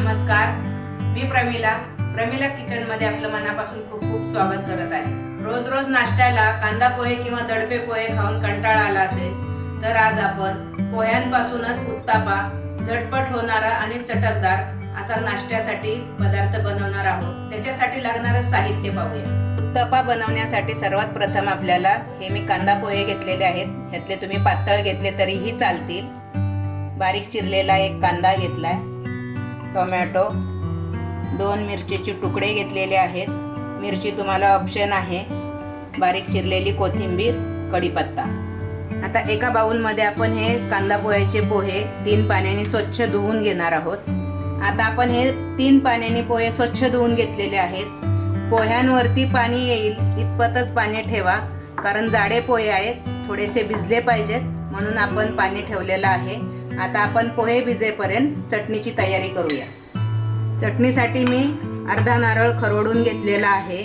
नमस्कार, मी प्रमिला किचनमध्ये आपलं मनापासून खूप खूप स्वागत करत आहे। रोज रोज नाश्त्याला कांदा पोहे किंवा दडपे पोहे खाऊन कंटाळा आला असेल तर आज आपण पोह्यांपासूनच उत्तापा, झटपट होणारा आणि चटकदार असा नाश्त्यासाठी पदार्थ बनवणार आहोत। त्याच्यासाठी लागणारं साहित्य पाहूया। उत्तापा बनवण्यासाठी सर्वात प्रथम आपल्याला हे मी कांदा पोहे घेतलेले आहेत। ह्यातले तुम्ही पातळ घेतले तरीही चालतील। बारीक चिरलेला एक कांदा घेतलाय, टोमॅटो, 2 मिरचीचे तुकडे घेतलेले आहेत। मिरची तुम्हाला ऑप्शन आहे। बारीक चिरलेली कोथिंबीर, कढीपत्ता। आता एका बाउलमध्ये आपण हे कांदा पोह्याचे पोहे 3 पाण्याने स्वच्छ धुवून घेणार आहोत। आता आपण हे 3 पाण्याने पोहे स्वच्छ धुवून घेतलेले आहेत। पोह्यांवरती पाणी येईल इतपतच पाणी ठेवा, कारण जाडे पोहे आहेत, थोडेसे भिजले पाहिजेत म्हणून आपण पाणी ठेवलेलं आहे। आता आपण पोहे भिजेपर्यंत चटणीची तयारी करूया। चटणीसाठी मी अर्धा नारळ खरवडून घेतलेला आहे।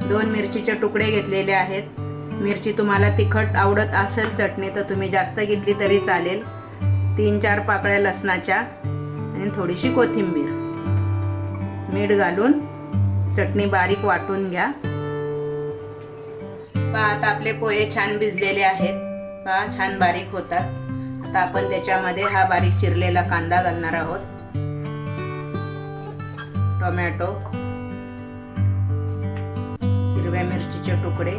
2 मिरचीचे तुकडे घेतलेले आहेत। मिरची तुम्हाला तिखट आवडत असेल चटणी तर तुम्ही जास्त घेतली तरी चालेल। 3-4 पाकळ्या लसणाच्या आणि थोडीशी कोथिंबीर। मीठ घालून चटणी बारीक वाटून घ्या। पहा आता आपले पोहे छान भिजलेले आहेत। पहा छान बारीक होतात। आता आपण त्याच्यामध्ये हा बारीक चिरलेला कांदा घालणार आहोत, टोमॅटो, हिरव्या मिरचीचे तुकडे।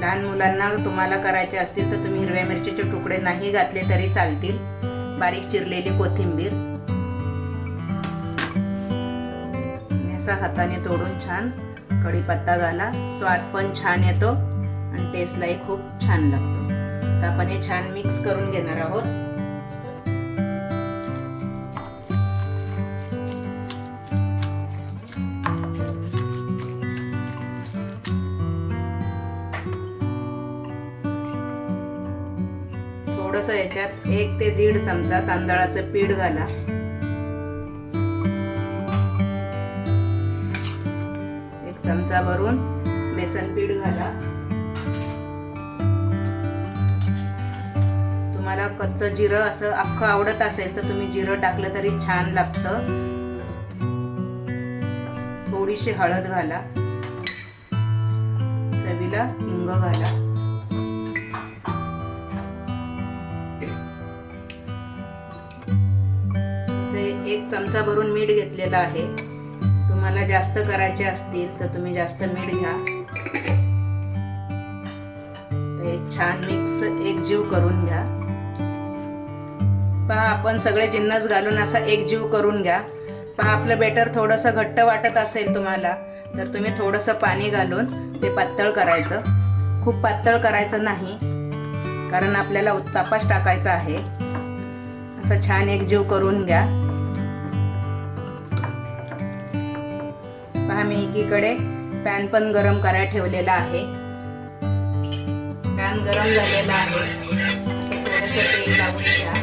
लहान मुलांना तुम्हाला करायचे असतील तर तुम्ही हिरव्या मिरचीचे तुकडे नाही घातले तरी चालतील। बारीक चिरलेली कोथिंबीर असा हाताने तोडून छान कढीपत्ता घाला। स्वाद पण छान येतो आणि टेस्टलाही खूप छान लागतो। आता आपण हे छान मिक्स करून घेणार आहोत। थोडंसं याच्यात 1 ते 1.5 चमचा तांदळाचं पीठ घाला। चमचा भरून बेसन पीठ घाला। तुम्हाला कच्चं जिरं असं अख्खं आवडत असेल तर तुम्ही जिरं टाकलं तरी छान लागतं। थोडीशी हळद घाला, चवीला हिंग घाला। इथे 1 चमचा भरून मीठ घेतलेला आहे। तुम्हाला जास्त करायचे असतील तर तुम्ही जास्त मीठ घ्या। ते छान मिक्स एकजीव करून घ्या। पहा आपण सगळे जिन्नस घालून असा एकजीव करून घ्या। पहा आपलं बेटर थोडंसं घट्ट वाटत असेल तुम्हाला तर तुम्ही थोडंसं पाणी घालून ते पातळ करायचं। खूप पातळ करायचं नाही, कारण आपल्याला उत्तापाच टाकायचा आहे। असं छान एकजीव करून घ्या। पहा मी एकीकडे पॅन पण गरम करायला ठेवलेला आहे। पॅन गरम झालेला आहे। थोडंसं तेल लावून घ्या।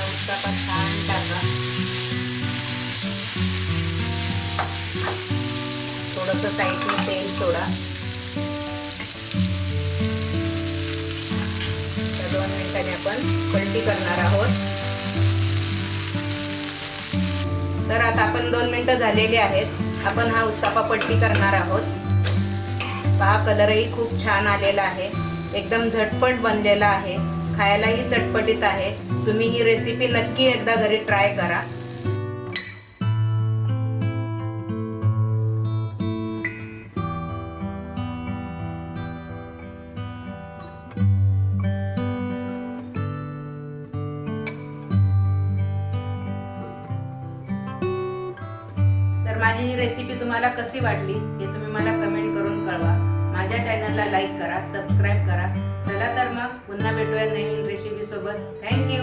उत्तापा छान टाका। थोडंसं साईडने तेल सोडा। 2 मिनिटांनी आपण पलटी करणार आहोत। तर आता आपण 2 मिनिटं झालेली आहेत। आपण हा उत्तापा पलटी करणार आहोत। पहा कलरही खूप छान आलेला आहे। एकदम झटपट बनलेला आहे। खायलाही चटपटीत आहे। तुम्ही ही रेसिपी नक्की एकदा घरी ट्राय करा। तर माझी ही रेसिपी तुम्हाला कशी वाटली हे तुम्ही मला कमेंट करून कळवा। माझ्या चॅनलला लाईक करा, सबस्क्राईब करा। चला तर मग पुन्हा भेटूया नवीन रेसिपी सोबत। थँक्यू।